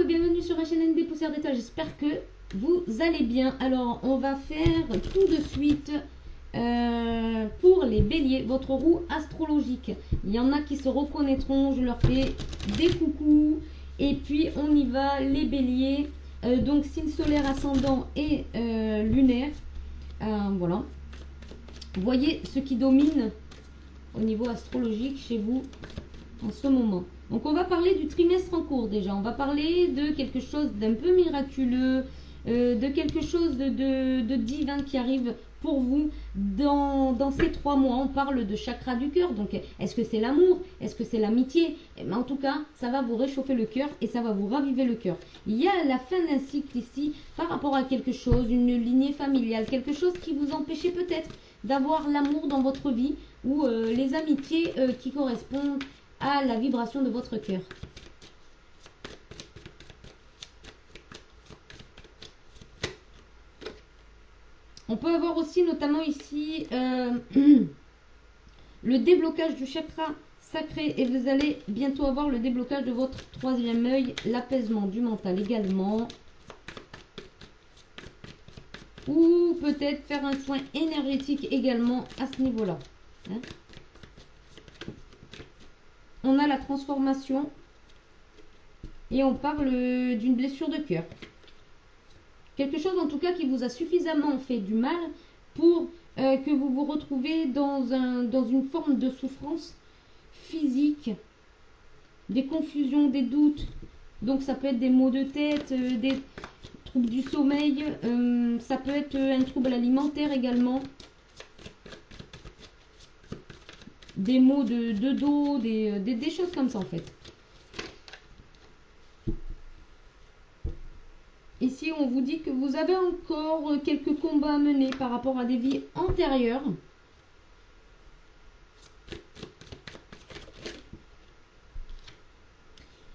et bienvenue sur ma chaîne ND Poussière d'État. J'espère que vous allez bien. Alors, on va faire tout de suite pour les béliers, votre roue astrologique. Il y en a qui se reconnaîtront, je leur fais des coucous. Et puis, on y va, les béliers. Donc, signe solaire, ascendant et lunaire. Voilà. Voyez ce qui domine au niveau astrologique chez vous en ce moment. Donc on va parler du trimestre en cours déjà. On va parler de quelque chose d'un peu miraculeux, de quelque chose de divin qui arrive pour vous dans ces 3 mois. On parle de chakra du cœur. Donc est-ce que c'est l'amour? Est-ce que c'est l'amitié? Mais en tout cas, ça va vous réchauffer le cœur et ça va vous raviver le cœur. Il y a la fin d'un cycle ici par rapport à quelque chose, une lignée familiale, quelque chose qui vous empêchait peut-être d'avoir l'amour dans votre vie ou les amitiés qui correspondent à la vibration de votre cœur. On peut avoir aussi notamment ici le déblocage du chakra sacré et vous allez bientôt avoir le déblocage de votre 3e œil, l'apaisement du mental également. Ou peut-être faire un soin énergétique également à ce niveau-là. Hein? On a la transformation et on parle d'une blessure de cœur. Quelque chose en tout cas qui vous a suffisamment fait du mal pour que vous vous retrouvez dans une forme de souffrance physique, des confusions, des doutes. Donc ça peut être des maux de tête, des troubles du sommeil, ça peut être un trouble alimentaire également. Des maux de dos, des choses comme ça en fait. Ici, on vous dit que vous avez encore quelques combats à mener par rapport à des vies antérieures.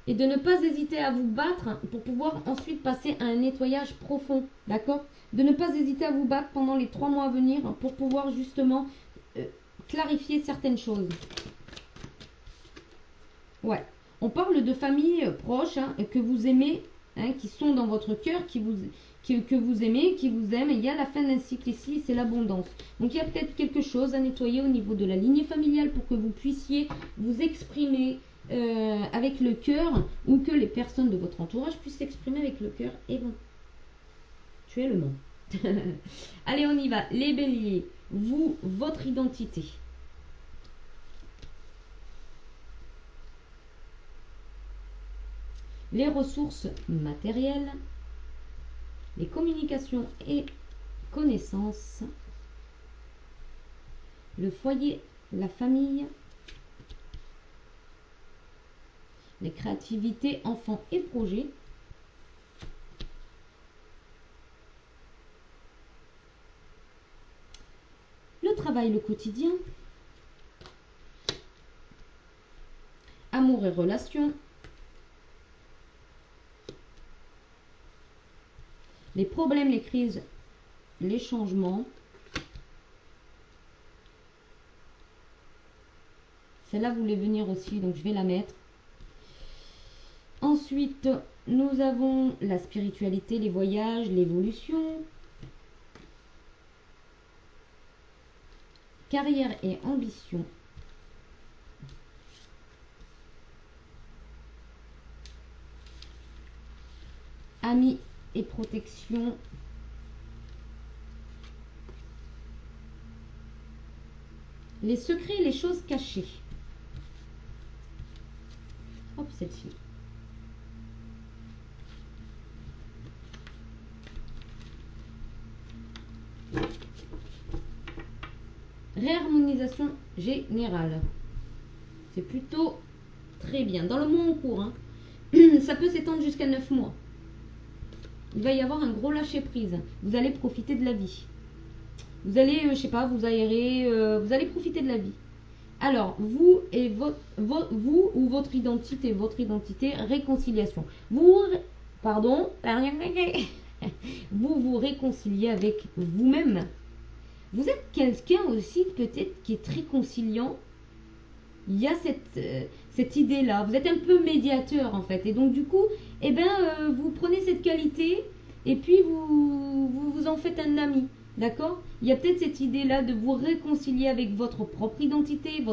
Et de ne pas hésiter à vous battre pour pouvoir ensuite passer à un nettoyage profond. D'accord? De ne pas hésiter à vous battre pendant les 3 mois à venir pour pouvoir justement clarifier certaines choses. Ouais. On parle de familles proches que vous aimez, qui sont dans votre cœur, que vous aimez, qui vous aiment. Il y a la fin d'un cycle ici, c'est l'abondance. Donc il y a peut-être quelque chose à nettoyer au niveau de la lignée familiale pour que vous puissiez vous exprimer avec le cœur ou que les personnes de votre entourage puissent s'exprimer avec le cœur éventuellement. Allez, on y va. Les béliers, vous, votre identité. Les ressources matérielles, les communications et connaissances, le foyer, la famille, les créativités, enfants et projets, le travail, le quotidien, amour et relations, les problèmes, les crises, les changements. Celle-là voulait venir aussi, donc je vais la mettre. Ensuite, nous avons la spiritualité, les voyages, l'évolution, carrière et ambition, amis et protection, les secrets et les choses cachées. Hop, celle-ci. Réharmonisation générale. C'est plutôt très bien. Dans le mois en cours, ça peut s'étendre jusqu'à 9 mois. Il va y avoir un gros lâcher prise. Vous allez profiter de la vie. Vous allez, je sais pas, vous aérer, vous allez profiter de la vie. Alors, vous et vous ou votre identité, réconciliation. Vous vous réconciliez avec vous-même. Vous êtes quelqu'un aussi peut-être qui est très conciliant. il y a cette idée-là. Vous êtes un peu médiateur en fait. Et donc du coup, eh ben, vous prenez cette qualité et puis vous en faites un ami. D'accord? Il y a peut-être cette idée-là de vous réconcilier avec votre propre identité,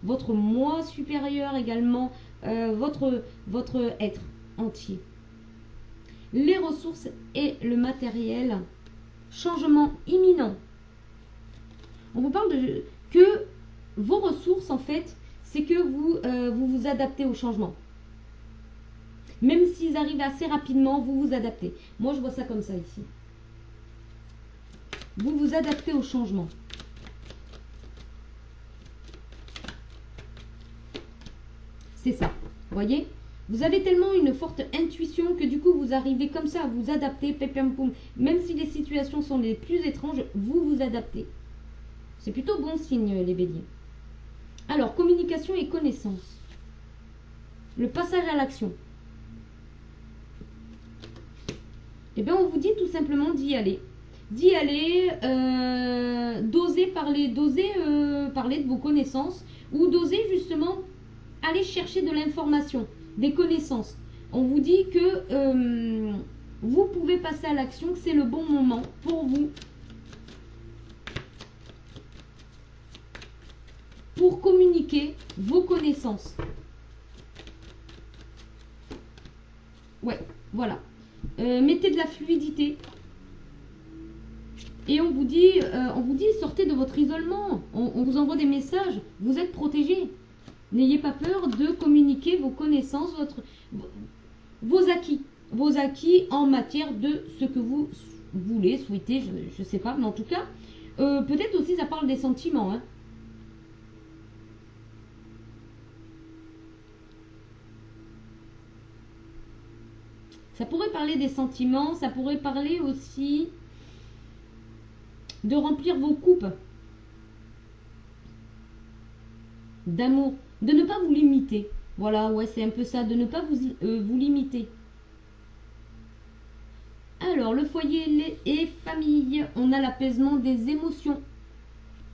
votre moi supérieur également, votre être entier. Les ressources et le matériel, changement imminent. On vous parle que vos ressources, en fait, c'est que vous adaptez au changement. Même s'ils arrivent assez rapidement, vous vous adaptez. Moi, je vois ça comme ça ici. Vous vous adaptez au changement. C'est ça. Vous voyez? Vous avez tellement une forte intuition que du coup, vous arrivez comme ça à vous adapter. Même si les situations sont les plus étranges, vous vous adaptez. C'est plutôt bon signe, les béliers. Alors, communication et connaissance. Le passage à l'action. Eh bien, on vous dit tout simplement d'y aller. D'y aller, d'oser parler de vos connaissances ou d'oser justement aller chercher de l'information, des connaissances. On vous dit que vous pouvez passer à l'action, que c'est le bon moment pour vous. Pour communiquer vos connaissances. Ouais, voilà. Mettez de la fluidité. Et on vous dit, sortez de votre isolement. On vous envoie des messages. Vous êtes protégés. N'ayez pas peur de communiquer vos connaissances, vos acquis. Vos acquis en matière de ce que vous voulez, souhaitez, je ne sais pas. Mais en tout cas, peut-être aussi ça parle des sentiments. Hein. Ça pourrait parler des sentiments, ça pourrait parler aussi de remplir vos coupes d'amour, de ne pas vous limiter. Voilà, ouais, c'est un peu ça, de ne pas vous limiter. Alors, le foyer et famille, on a l'apaisement des émotions.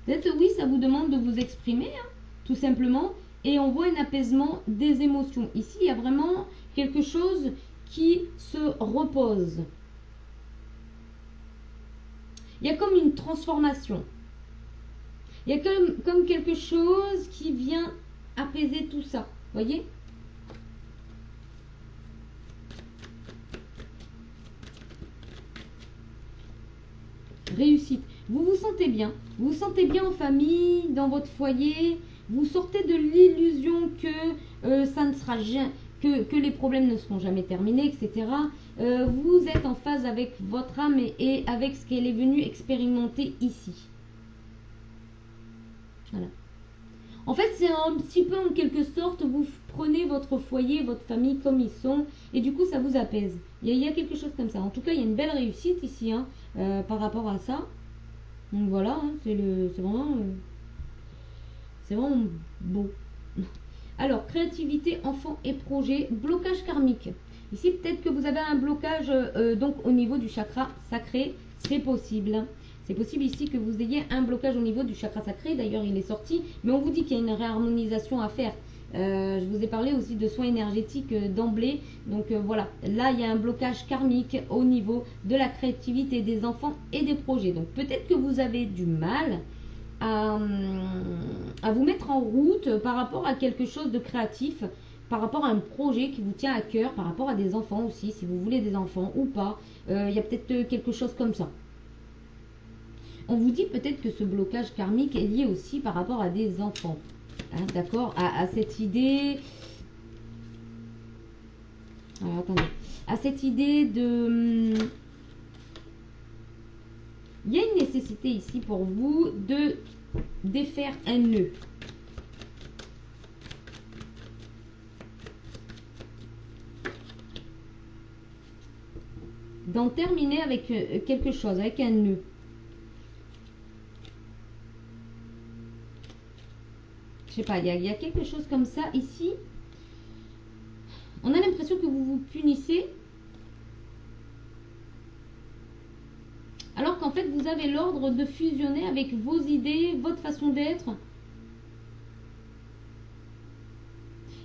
Peut-être, oui, ça vous demande de vous exprimer, hein, tout simplement. Et on voit un apaisement des émotions. Ici, il y a vraiment quelque chose qui se repose. Il y a comme une transformation. Il y a comme quelque chose qui vient apaiser tout ça. Voyez? Réussite. Vous vous sentez bien. Vous vous sentez bien en famille, dans votre foyer. Vous sortez de l'illusion que ça ne sera jamais... Que les problèmes ne seront jamais terminés, etc. Vous êtes en phase avec votre âme et avec ce qu'elle est venue expérimenter ici. Voilà. En fait, c'est un petit peu en quelque sorte, vous prenez votre foyer, votre famille comme ils sont, et du coup, ça vous apaise. Il y a quelque chose comme ça. En tout cas, il y a une belle réussite ici, hein, par rapport à ça. Donc voilà, hein, c'est vraiment beau. Alors, créativité, enfant et projet, blocage karmique. Ici, peut-être que vous avez un blocage donc au niveau du chakra sacré, c'est possible. C'est possible ici que vous ayez un blocage au niveau du chakra sacré, d'ailleurs il est sorti, mais on vous dit qu'il y a une réharmonisation à faire. Je vous ai parlé aussi de soins énergétiques d'emblée, donc voilà, là il y a un blocage karmique au niveau de la créativité des enfants et des projets. Donc peut-être que vous avez du mal à vous mettre en route par rapport à quelque chose de créatif, par rapport à un projet qui vous tient à cœur, par rapport à des enfants aussi, si vous voulez des enfants ou pas. Il y a peut-être quelque chose comme ça. On vous dit peut-être que ce blocage karmique est lié aussi par rapport à des enfants. Hein, d'accord, à cette idée... Alors, attendez. À cette idée de... Il y a une nécessité ici pour vous de défaire un nœud. D'en terminer avec quelque chose, avec un nœud. Je sais pas, il y a quelque chose comme ça ici. On a l'impression que vous vous punissez. Alors qu'en fait, vous avez l'ordre de fusionner avec vos idées, votre façon d'être.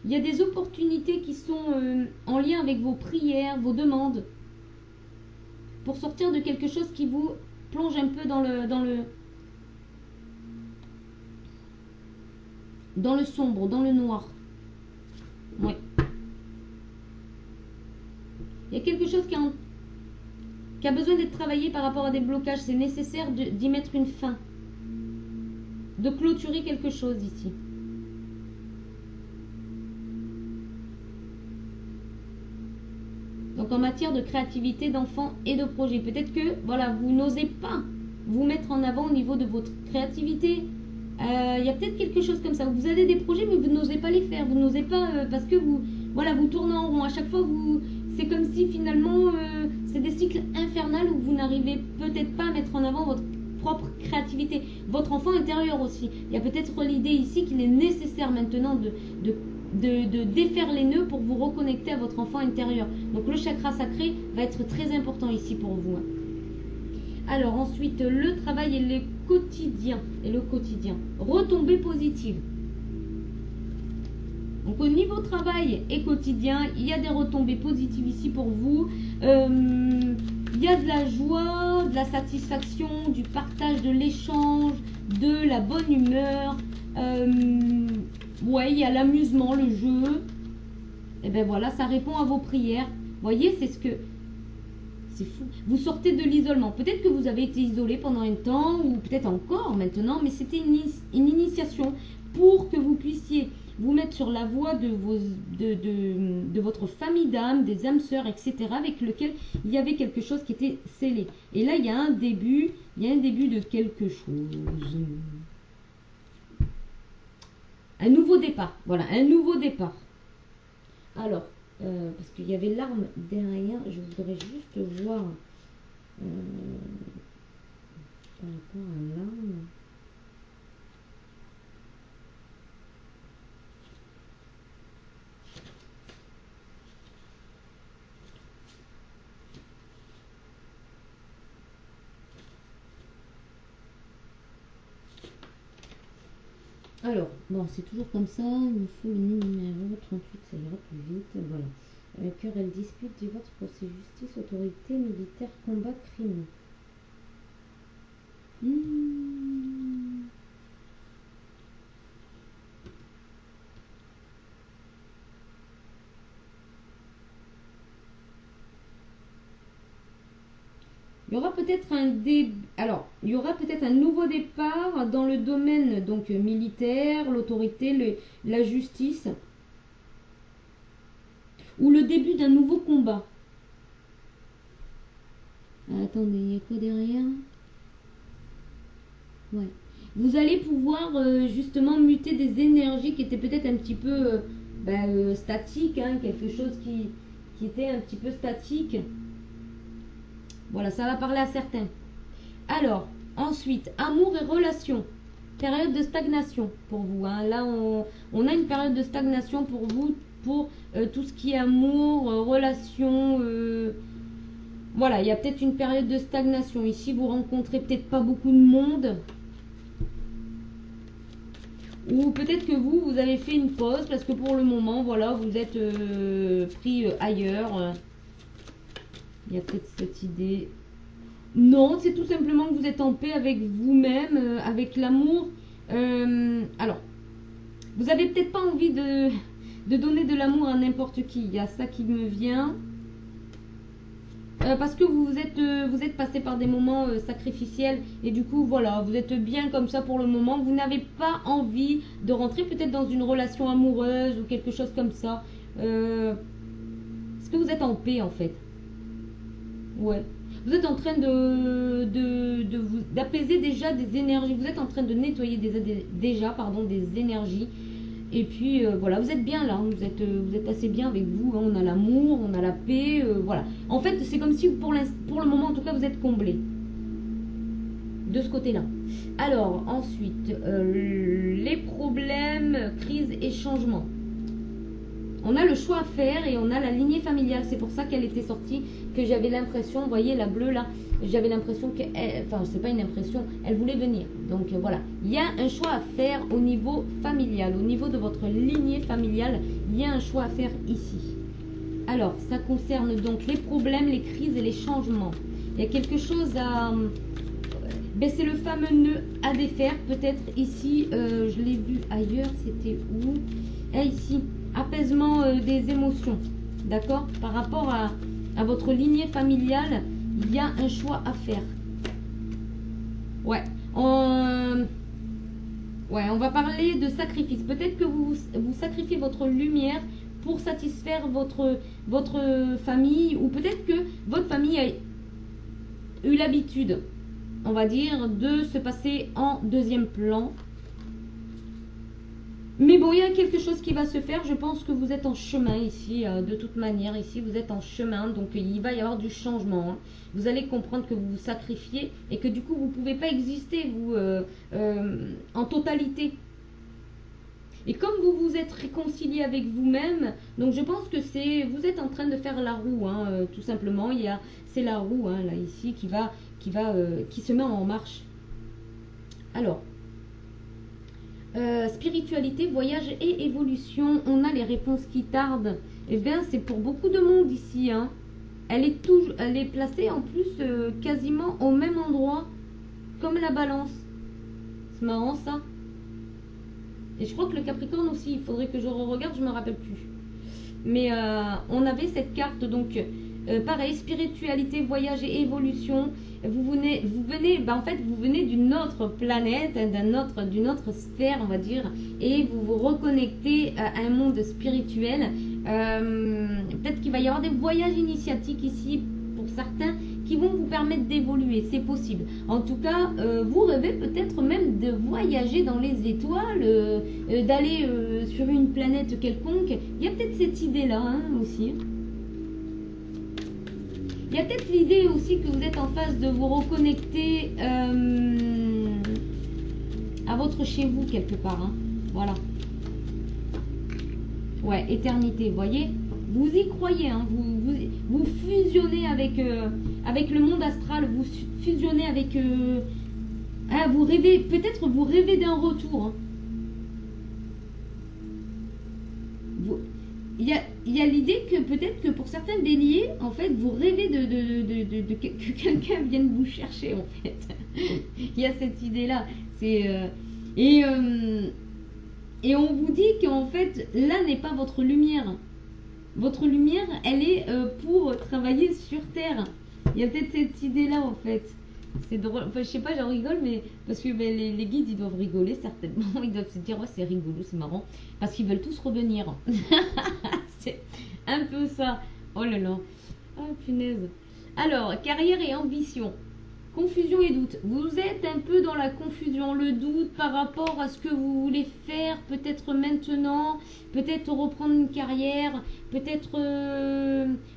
Il y a des opportunités qui sont en lien avec vos prières, vos demandes, pour sortir de quelque chose qui vous plonge un peu dans le sombre, dans le noir. Ouais. Il y a quelque chose qui a besoin d'être travaillé par rapport à des blocages. C'est nécessaire d'y mettre une fin. De clôturer quelque chose ici. Donc en matière de créativité, d'enfants et de projets. Peut-être que voilà, vous n'osez pas vous mettre en avant au niveau de votre créativité. Il y a peut-être quelque chose comme ça. Vous avez des projets mais vous n'osez pas les faire. Vous n'osez pas parce que vous tournez en rond. À chaque fois, c'est comme si finalement c'est des cycles infernaux où vous n'arrivez peut-être pas à mettre en avant votre propre créativité. Votre enfant intérieur aussi. Il y a peut-être l'idée ici qu'il est nécessaire maintenant de défaire les nœuds pour vous reconnecter à votre enfant intérieur. Donc le chakra sacré va être très important ici pour vous. Alors ensuite, le travail et le quotidien. Retombées positives. Donc au niveau travail et quotidien, il y a des retombées positives ici pour vous. Il y a de la joie, de la satisfaction, du partage, de l'échange, de la bonne humeur. Ouais, il y a l'amusement, le jeu. Et ben voilà, ça répond à vos prières. Vous voyez, c'est fou. Vous sortez de l'isolement. Peut-être que vous avez été isolé pendant un temps, ou peut-être encore maintenant, mais c'était une initiation pour que vous puissiez vous mettre sur la voie de votre famille d'âme, des âmes sœurs, etc., avec lequel il y avait quelque chose qui était scellé. Et là, il y a un début de quelque chose. Un nouveau départ. Voilà, un nouveau départ. Alors, parce qu'il y avait l'arme derrière, je voudrais juste voir par rapport à l'arme. Alors, bon, c'est toujours comme ça, il me faut le numéro 38, ça ira plus vite, voilà. Querelle, dispute, divorce, procès, justice, autorité, militaire, combat, crime. Il y aura peut-être il y aura peut-être un nouveau départ dans le domaine donc militaire, l'autorité, la justice, ou le début d'un nouveau combat. Attendez, il y a quoi derrière? Ouais. Vous allez pouvoir justement muter des énergies qui étaient peut-être un petit peu statiques, hein, quelque chose qui était un petit peu statique. Voilà, ça va parler à certains. Alors, ensuite, amour et relations. Période de stagnation pour vous. Hein. Là, on a une période de stagnation pour vous, pour tout ce qui est amour, relations. Voilà, il y a peut-être une période de stagnation. Ici, vous rencontrez peut-être pas beaucoup de monde. Ou peut-être que vous avez fait une pause parce que pour le moment, voilà, vous êtes pris ailleurs. Il y a peut-être cette idée. Non, c'est tout simplement que vous êtes en paix avec vous-même, avec l'amour. Alors, vous avez peut-être pas envie de donner de l'amour à n'importe qui. Il y a ça qui me vient. Parce que vous êtes passé par des moments sacrificiels. Et du coup, voilà, vous êtes bien comme ça pour le moment. Vous n'avez pas envie de rentrer peut-être dans une relation amoureuse ou quelque chose comme ça. Est-ce que vous êtes en paix en fait? Ouais. Vous êtes en train d'apaiser déjà des énergies. Vous êtes en train de nettoyer des énergies. Et puis voilà, vous êtes bien là. Vous êtes assez bien avec vous. Hein. On a l'amour, on a la paix. Voilà. En fait, c'est comme si pour le moment, en tout cas, vous êtes comblé. De ce côté-là. Alors, ensuite, les problèmes, crises et changements. On a le choix à faire et on a la lignée familiale. C'est pour ça qu'elle était sortie, que j'avais l'impression, vous voyez la bleue là, j'avais l'impression qu'elle, enfin c'est pas une impression, elle voulait venir. Donc voilà, il y a un choix à faire au niveau familial, au niveau de votre lignée familiale, il y a un choix à faire ici. Alors, ça concerne donc les problèmes, les crises et les changements. Il y a quelque chose à... Ben, c'est le fameux nœud à défaire. Peut-être ici, je l'ai vu ailleurs, c'était où? Ici, apaisement des émotions. D'accord? Par rapport à votre lignée familiale, il y a un choix à faire. Ouais. On va parler de sacrifice. Peut-être que vous sacrifiez votre lumière pour satisfaire votre famille, ou peut-être que votre famille a eu l'habitude, on va dire, de se passer en deuxième plan. Mais bon, il y a quelque chose qui va se faire. Je pense que vous êtes en chemin ici, de toute manière. Ici, vous êtes en chemin, donc il va y avoir du changement. Hein. Vous allez comprendre que vous vous sacrifiez et que du coup, vous ne pouvez pas exister, vous, en totalité. Et comme vous vous êtes réconcilié avec vous-même, donc je pense que vous êtes en train de faire la roue, hein, tout simplement. C'est la roue, hein, là, ici, qui se met en marche. Alors, spiritualité, voyage et évolution, on a les réponses qui tardent. Eh bien, c'est pour beaucoup de monde ici, hein. Elle est placée en plus quasiment au même endroit, comme la balance. C'est marrant, ça. Et je crois que le Capricorne aussi, il faudrait que je regarde, je ne me rappelle plus. Mais on avait cette carte, donc pareil, spiritualité, voyage et évolution. Vous venez d'une autre planète, d'une autre sphère, on va dire, et vous vous reconnectez à un monde spirituel. Peut-être qu'il va y avoir des voyages initiatiques ici pour certains qui vont vous permettre d'évoluer, c'est possible. En tout cas, vous rêvez peut-être même de voyager dans les étoiles, d'aller sur une planète quelconque. Il y a peut-être cette idée-là, hein, aussi. Il y a peut-être l'idée aussi que vous êtes en phase de vous reconnecter à votre chez vous quelque part. Hein. Voilà. Ouais, éternité, vous voyez. Vous y croyez, hein. Vous fusionnez avec le monde astral, vous fusionnez avec... vous rêvez, peut-être vous rêvez d'un retour. Hein. Il y a l'idée que peut-être que pour certains béliers, en fait, vous rêvez que quelqu'un vienne vous chercher, en fait. Il y a cette idée-là. Et on vous dit qu'en fait, là n'est pas votre lumière. Votre lumière, elle est pour travailler sur Terre. Il y a peut-être cette idée-là, en fait. C'est drôle. Enfin, je sais pas, j'en rigole, mais parce que les guides, ils doivent rigoler, certainement. Ils doivent se dire, ouais, c'est rigolo, c'est marrant. Parce qu'ils veulent tous revenir. C'est un peu ça. Oh là là. Ah, punaise. Alors, carrière et ambition. Confusion et doute. Vous êtes un peu dans la confusion, le doute par rapport à ce que vous voulez faire, peut-être maintenant, peut-être reprendre une carrière, peut-être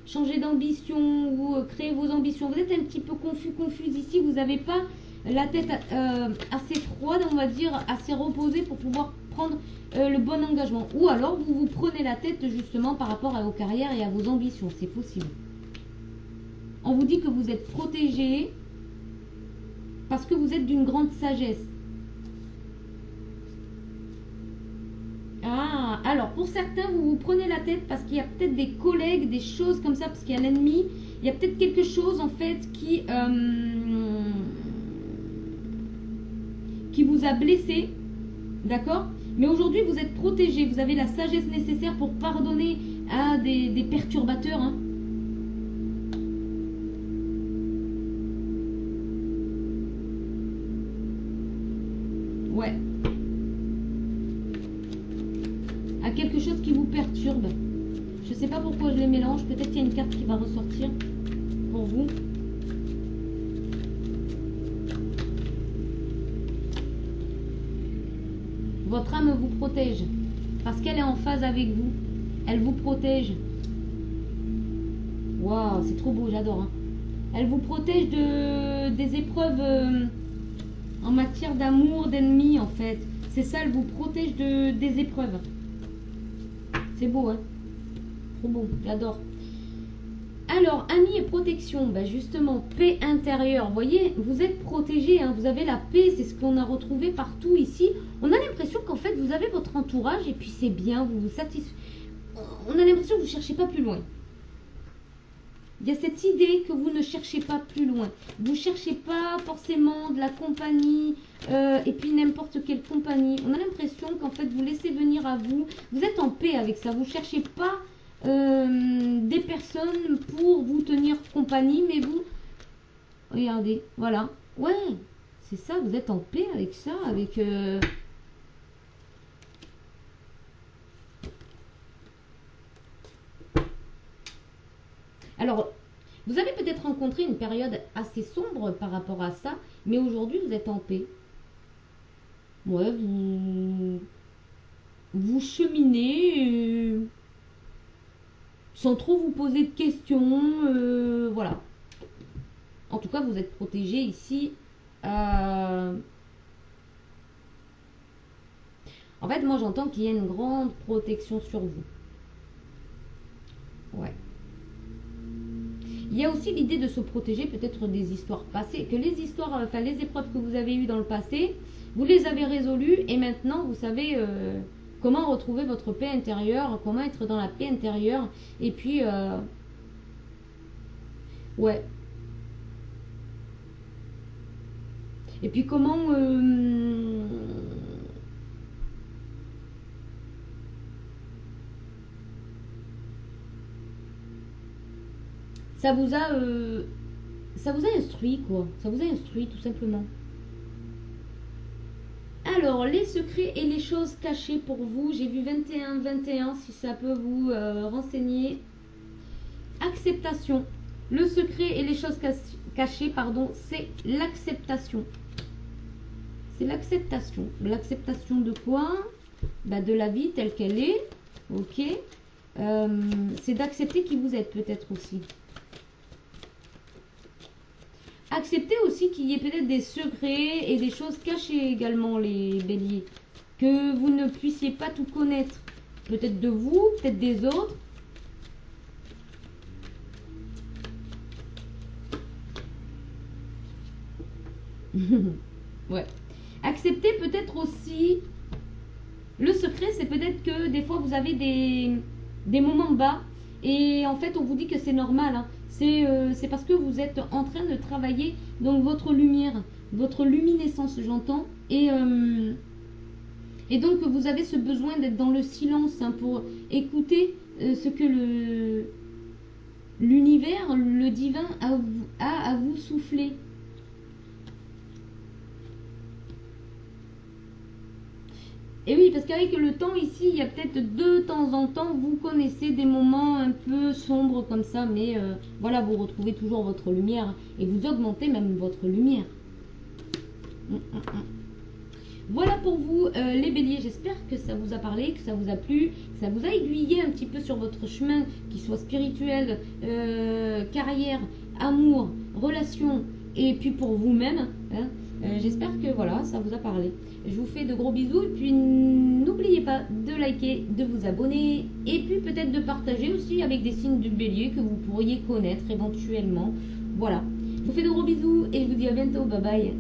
changer d'ambition ou créer vos ambitions. Vous êtes un petit peu confuse ici, vous n'avez pas la tête assez froide, on va dire, assez reposée pour pouvoir prendre le bon engagement. Ou alors vous vous prenez la tête justement par rapport à vos carrières et à vos ambitions, c'est possible. On vous dit que vous êtes protégé, parce que vous êtes d'une grande sagesse. Ah, alors pour certains, vous vous prenez la tête parce qu'il y a peut-être des collègues, des choses comme ça, parce qu'il y a l'ennemi. Il y a peut-être quelque chose en fait qui vous a blessé. D'accord? Mais aujourd'hui, vous êtes protégé. Vous avez la sagesse nécessaire pour pardonner à des perturbateurs. Hein. Ouais. À quelque chose qui vous perturbe. Je sais pas pourquoi je les mélange. Peut-être qu'il y a une carte qui va ressortir pour vous. Votre âme vous protège. Parce qu'elle est en phase avec vous. Elle vous protège. Waouh, c'est trop beau, j'adore. Hein. Elle vous protège des épreuves... en matière d'amour, d'ennemis, en fait. C'est ça, elle vous protège des épreuves. C'est beau, hein. trop beau, j'adore. Alors, amis et protection, ben justement, paix intérieure. Vous voyez, vous êtes protégé, hein, vous avez la paix, c'est ce qu'on a retrouvé partout ici. On a l'impression qu'en fait, vous avez votre entourage et puis c'est bien, vous vous satisfaites. On a l'impression que vous ne cherchez pas plus loin. Il y a cette idée que vous ne cherchez pas plus loin. Vous ne cherchez pas forcément de la compagnie et puis n'importe quelle compagnie. On a l'impression qu'en fait, vous laissez venir à vous. Vous êtes en paix avec ça. Vous ne cherchez pas des personnes pour vous tenir compagnie, mais vous... Regardez, voilà. Ouais, c'est ça, vous êtes en paix avec ça, avec... Alors, vous avez peut-être rencontré une période assez sombre par rapport à ça, mais aujourd'hui, vous êtes en paix. Ouais, vous cheminez sans trop vous poser de questions. Voilà. En tout cas, vous êtes protégé ici. En fait, moi, j'entends qu'il y a une grande protection sur vous. Ouais. Il y a aussi l'idée de se protéger peut-être des histoires passées, que les histoires, enfin les épreuves que vous avez eues dans le passé, vous les avez résolues et maintenant vous savez comment retrouver votre paix intérieure, comment être dans la paix intérieure et puis ouais. Et puis comment ça vous a instruit quoi, ça vous a instruit tout simplement. Alors, les secrets et les choses cachées pour vous, j'ai vu 21-21 si ça peut vous renseigner. Acceptation. Le secret et les choses cachées, pardon, c'est l'acceptation. C'est l'acceptation. L'acceptation de quoi? Bah, de la vie telle qu'elle est. Ok. C'est d'accepter qui vous êtes peut-être aussi. Acceptez aussi qu'il y ait peut-être des secrets et des choses cachées également, les béliers. Que vous ne puissiez pas tout connaître. Peut-être de vous, peut-être des autres. Ouais. Acceptez peut-être aussi... Le secret, c'est peut-être que des fois, vous avez des moments bas. Et en fait, on vous dit que c'est normal. Hein. C'est parce que vous êtes en train de travailler donc votre lumière, votre luminescence, j'entends. Et donc, vous avez ce besoin d'être dans le silence hein, pour écouter ce que l'univers, le divin a à vous souffler. Et oui, parce qu'avec le temps ici, il y a peut-être de temps en temps, vous connaissez des moments un peu sombres comme ça, mais voilà, vous retrouvez toujours votre lumière et vous augmentez même votre lumière. Voilà pour vous les béliers, j'espère que ça vous a parlé, que ça vous a plu, que ça vous a aiguillé un petit peu sur votre chemin, qu'il soit spirituel, carrière, amour, relation, et puis pour vous-même. Hein, j'espère que voilà, ça vous a parlé. Je vous fais de gros bisous et puis n'oubliez pas de liker, de vous abonner et puis peut-être de partager aussi avec des signes du bélier que vous pourriez connaître éventuellement. Voilà, je vous fais de gros bisous et je vous dis à bientôt, bye bye.